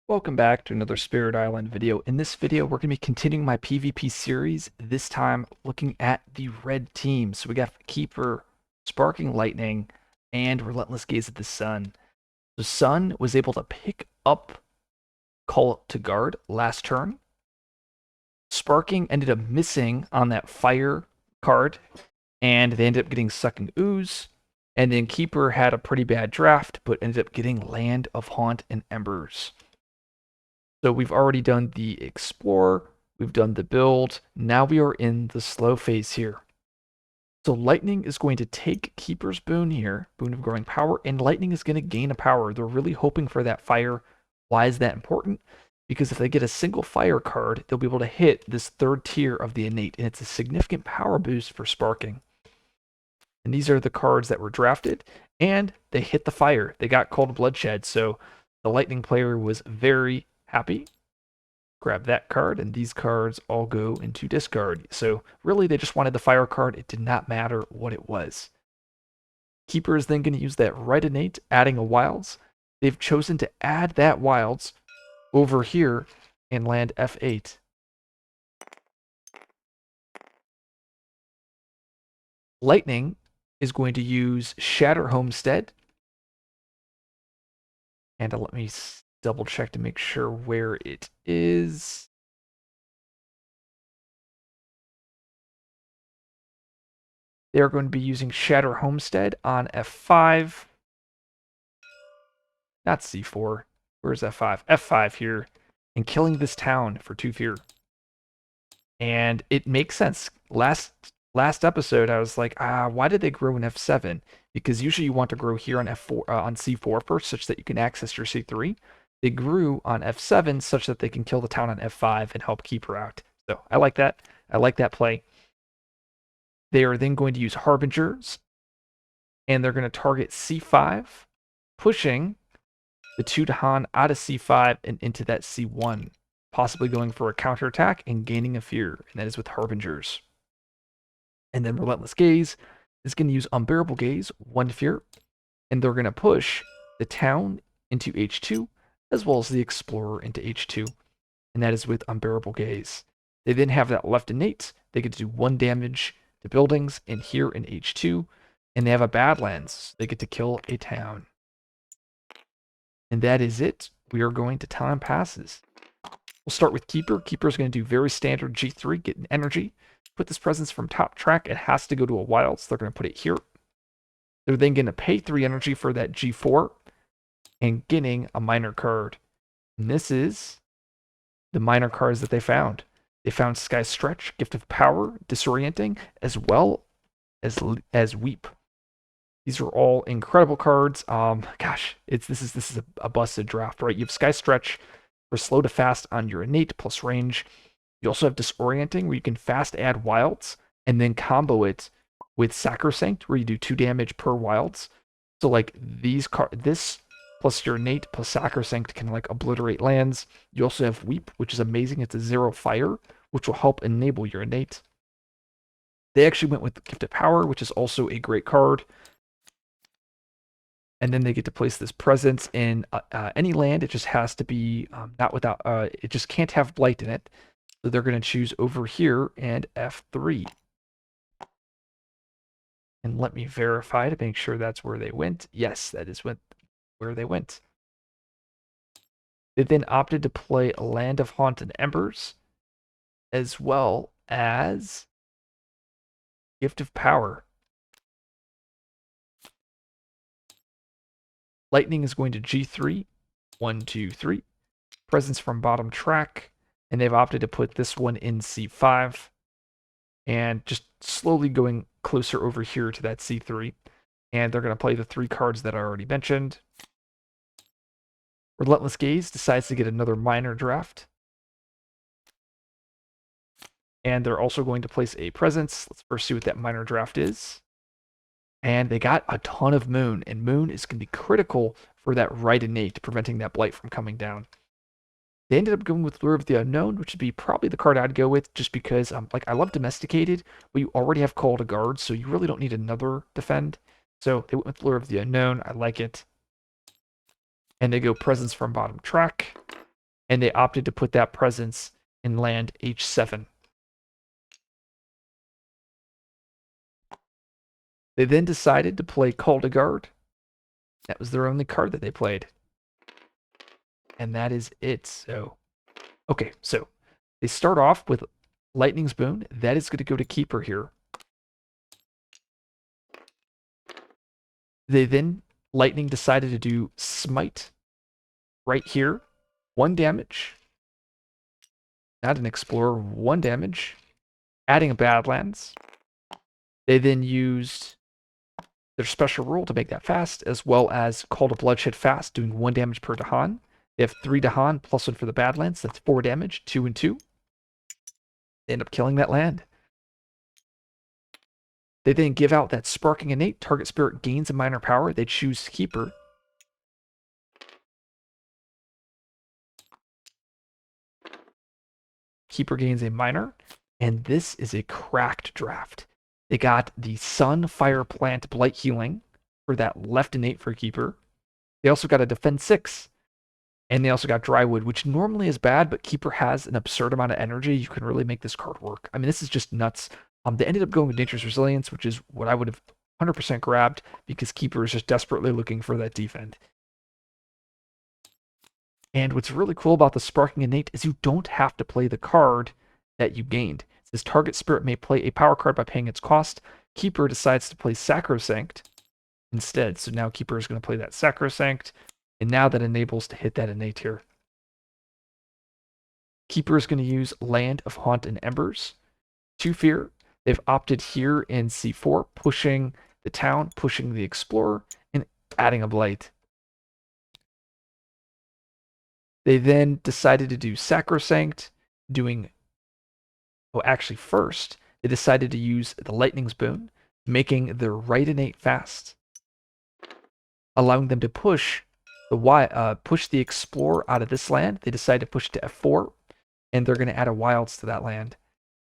Welcome back to another Spirit Island video. In this video, we're going to be continuing my PvP series, this time looking at the red team. So we got Keeper, Sparking Lightning, and Relentless Gaze at the Sun. The Sun was able to pick up Call to Guard last turn. Sparking ended up missing on that Fire card, and they ended up getting Sucking Ooze. And then Keeper had a pretty bad draft, but ended up getting Land of Haunt and Embers. So we've already done the explore, we've done the build, now we are in the slow phase here. So Lightning is going to take Keeper's Boon here, Boon of Growing Power, and Lightning is going to gain a power. They're really hoping for that fire. Why is that important? Because if they get a single fire card, they'll be able to hit this third tier of the innate, and it's a significant power boost for Sparking. And these are the cards that were drafted, and they hit the fire. They got Cold Bloodshed, so the Lightning player was very happy. Grab that card, and these cards all go into discard. So really, they just wanted the fire card. It did not matter what it was. Keeper is then going to use that right innate, adding a wilds. They've chosen to add that wilds over here and land F8. Lightning is going to use Shatter Homestead. And let me double check to make sure where it is. They're going to be using Shatter Homestead on F5. Not C4. Where's F5? F5 here. And killing this town for 2 fear. And it makes sense. Last episode, I was like, why did they grow in F7? Because usually you want to grow here on F4 on C4 first, such that you can access your C3. They grew on F7 such that they can kill the town on F5 and help Keeper out. So I like that. I like that play. They are then going to use Harbingers, and they're going to target C5, pushing the 2 Han out of C5 and into that C1, possibly going for a counterattack and gaining a fear, and that is with Harbingers. And then Relentless Gaze is going to use Unbearable Gaze, 1 fear, and they're going to push the town into H2, as well as the Explorer into H2, and that is with Unbearable Gaze. They then have that left innate. They get to do 1 damage to buildings and here in H2, and they have a Badlands. They get to kill a town. And that is it. We are going to time passes. We'll start with Keeper. Keeper is going to do very standard G3, get an energy. Put this presence from top track. It has to go to a wild, so they're going to put it here. They're then going to pay 3 energy for that G4 and getting a minor card. And this is the minor cards that they found. They found Sky Stretch, Gift of Power, Disorienting, as well as Weep. These are all incredible cards. Gosh, this is a busted draft, right? You have Sky Stretch for slow to fast on your innate plus range. You also have Disorienting, where you can fast add wilds and then combo it with Sacrosanct, where you do 2 damage per wilds. So like this plus your innate plus Sacrosanct can like obliterate lands. You also have Weep, which is amazing. It's a 0 fire, which will help enable your innate. They actually went with Gift of Power, which is also a great card. And then they get to place this presence in any land. It just has to be not without. It just can't have blight in it. So they're going to choose over here and F3. And let me verify to make sure that's where they went. Yes, that is where they went. They then opted to play a Land of Haunt and Embers, as well as Gift of Power. Lightning is going to G3, 1, 2, 3. Presence from bottom track, and they've opted to put this one in C5, and just slowly going closer over here to that C3. And they're going to play the 3 cards that I already mentioned. Relentless Gaze decides to get another minor draft. And they're also going to place a presence. Let's first see what that minor draft is. And they got a ton of Moon, and Moon is going to be critical for that right innate, preventing that blight from coming down. They ended up going with Lure of the Unknown, which would be probably the card I'd go with, just because like I love Domesticated, but you already have Call to Guard, so you really don't need another defend. So they went with Lure of the Unknown. I like it. And they go Presence from bottom track. and they opted to put that presence in land H7. They then decided to play Call to Guard. That was their only card that they played. And that is it. So, okay, so they start off with Lightning's Boon. That is going to go to Keeper here. They then, Lightning decided to do Smite right here. 1 damage. Not an Explorer, 1 damage. Adding a Badlands. They then used their special rule to make that fast, as well as Call to Bloodshed fast, doing 1 damage per Dahan. They have 3 Dahan, plus 1 for the Badlands. That's 4 damage, 2 and 2. They end up killing that land. They then give out that Sparking Innate. Target spirit gains a minor power. They choose Keeper. Keeper gains a minor. And this is a cracked draft. They got the Sun, Fire, Plant, Blight Healing for that left innate for Keeper. They also got a Defend 6. And they also got Drywood, which normally is bad, but Keeper has an absurd amount of energy. You can really make this card work. I mean, this is just nuts. They ended up going with Nature's Resilience, which is what I would have 100% grabbed because Keeper is just desperately looking for that defend. And what's really cool about the Sparking Innate is you don't have to play the card that you gained. It says target spirit may play a power card by paying its cost. Keeper decides to play Sacrosanct instead. So now Keeper is going to play that Sacrosanct. And now that enables to hit that innate here. Keeper is going to use Land of Haunt and Embers. 2 fear. They've opted here in C4, pushing the town, pushing the explorer, and adding a blight. They then decided to do Sacrosanct, doing... Oh, actually, first, they decided to use the Lightning's Boon, making their right innate fast, allowing them to push the explorer out of this land. They decide to push to F4, and they're going to add a wilds to that land.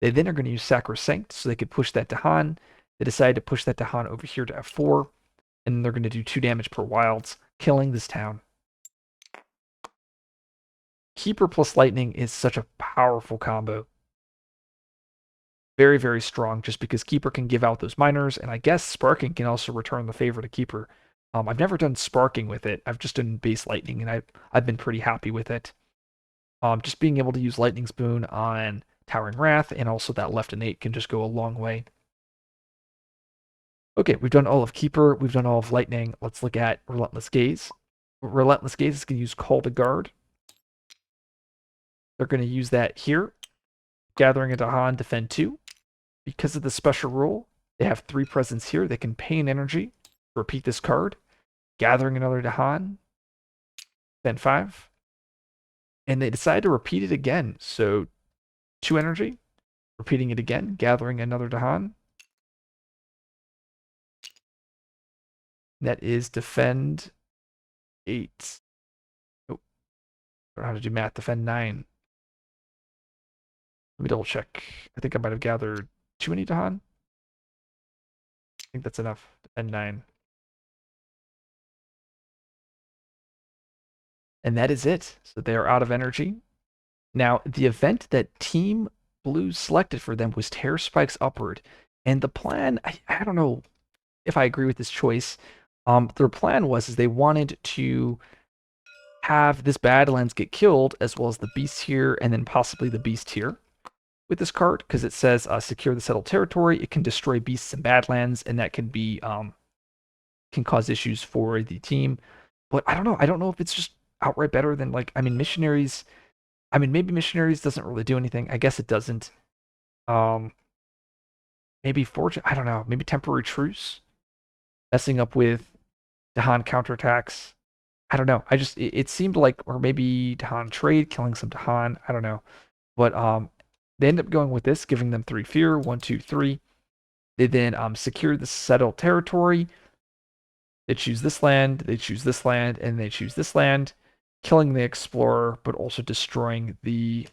They then are going to use Sacrosanct so they could push that Dahan. They decide to push that Dahan over here to F4, and then they're going to do 2 damage per wilds, killing this town. Keeper plus Lightning is such a powerful combo. Very, very strong, just because Keeper can give out those minors, and I guess Sparking can also return the favor to Keeper. I've never done Sparking with it. I've just done base Lightning, and I've been pretty happy with it. Just being able to use Lightning's Boon on Towering Wrath, and also that left innate can just go a long way. Okay, we've done all of Keeper, we've done all of Lightning. Let's look at Relentless Gaze. Relentless Gaze is going to use Call to Guard. They're going to use that here. Gathering a Dahan, defend 2. Because of the special rule, they have 3 presence here. They can pay an energy, repeat this card. Gathering another Dahan, defend 5. And they decide to repeat it again. So 2 energy, repeating it again, gathering another Dahan. That is defend 8. Oh, I don't know how to do math. Defend 9. Let me double check. I think I might have gathered too many Dahan. I think that's enough. Defend 9. And that is it. So they are out of energy. Now, the event that Team Blue selected for them was Terror Spikes Upward. And the plan, I don't know if I agree with this choice. Their plan was they wanted to have this Badlands get killed, as well as the beast here, and then possibly the beast here with this card, because it says secure the settled territory. It can destroy beasts and Badlands, and that can be can cause issues for the team. But I don't know. I don't know if it's just outright better than, like, I mean, Missionaries. I mean, maybe Missionaries doesn't really do anything. I guess it doesn't. Maybe Fortune. I don't know. Maybe Temporary Truce, messing up with Dahan counterattacks. I don't know. It seemed like, or maybe Dahan trade, killing some Dahan. I don't know. But they end up going with this, giving them 3 fear. 1, 2, 3. They then secure the settled territory. They choose this land, they choose this land, and they choose this land, killing the explorer, but also destroying the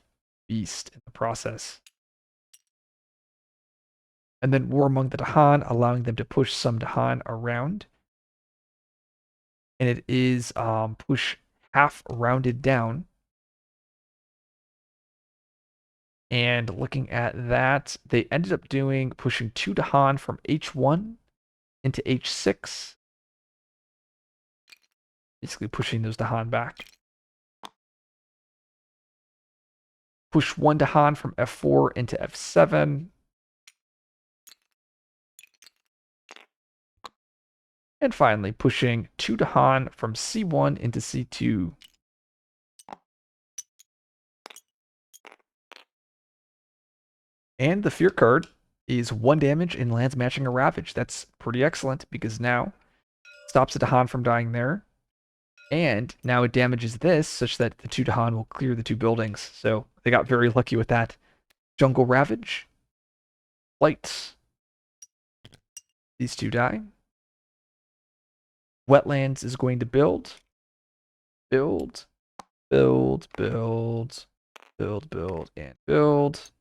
beast in the process. And then War Among the Dahan, allowing them to push some Dahan around. And it is push half rounded down. And looking at that, they ended up pushing 2 Dahan from H1 into H6, basically pushing those Dahan back. Push 1 Dahan from F4 into F7. And finally, pushing 2 Dahan from C1 into C2. And the Fear card is 1 damage and lands matching a Ravage. That's pretty excellent because now it stops a Dahan from dying there. And now it damages this such that the 2 Dahan will clear the 2 buildings. So they got very lucky with that. Jungle Ravage. Light. These 2 die. Wetlands is going to build. Build. Build. Build. Build. Build. And build.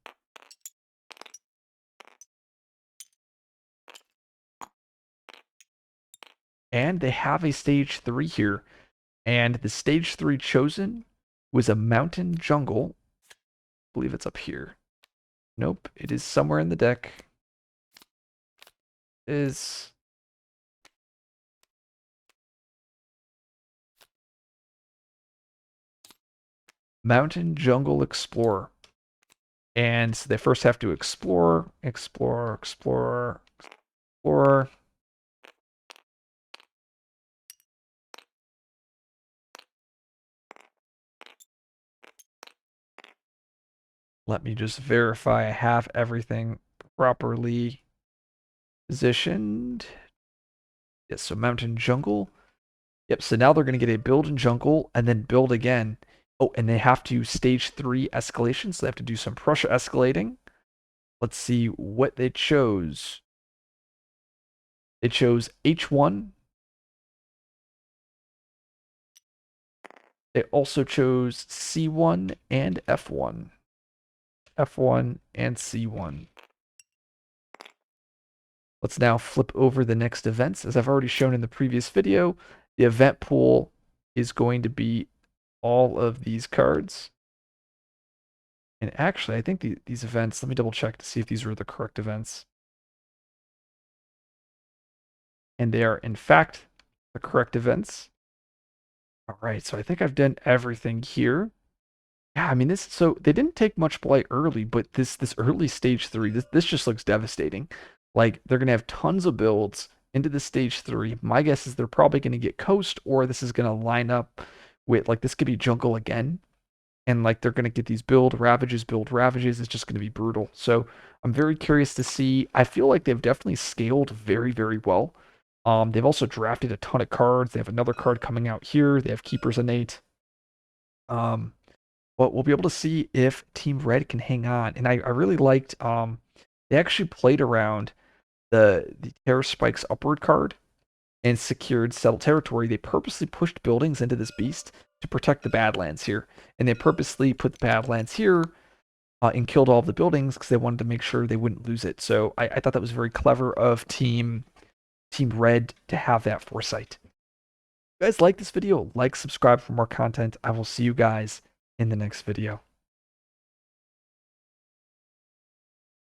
And they have a stage 3 here. And the stage 3 chosen was a mountain jungle. I believe it's up here. Nope, it is somewhere in the deck. It is Mountain Jungle Explorer. And they first have to explore. Let me just verify I have everything properly positioned. Yes, so Mountain Jungle. Yep, so now they're going to get a build in Jungle and then build again. Oh, and they have to stage 3 escalation, so they have to do some Prussia escalating. Let's see what they chose. They chose H1. They also chose C1 and F1. F1 and C1. Let's now flip over the next events. As I've already shown in the previous video, the event pool is going to be all of these cards. And actually, I think these events, let me double check to see if these were the correct events. And they are, in fact, the correct events. All right, so I think I've done everything here. Yeah, I mean, so they didn't take much blight early, but this early stage 3, this just looks devastating. Like, they're going to have tons of builds into the stage 3. My guess is they're probably going to get coast, or this is going to line up with, like, this could be jungle again. And, like, they're going to get these build ravages. It's just going to be brutal. So I'm very curious to see. I feel like they've definitely scaled very, very well. They've also drafted a ton of cards. They have another card coming out here. They have Keepers Innate. But we'll be able to see if Team Red can hang on. And I really liked, they actually played around the Terror Spikes Upward card and secured Settled Territory. They purposely pushed buildings into this beast to protect the Badlands here. And they purposely put the Badlands here and killed all of the buildings because they wanted to make sure they wouldn't lose it. So I thought that was very clever of Team Red to have that foresight. If you guys like this video, like, subscribe for more content. I will see you guys in the next video.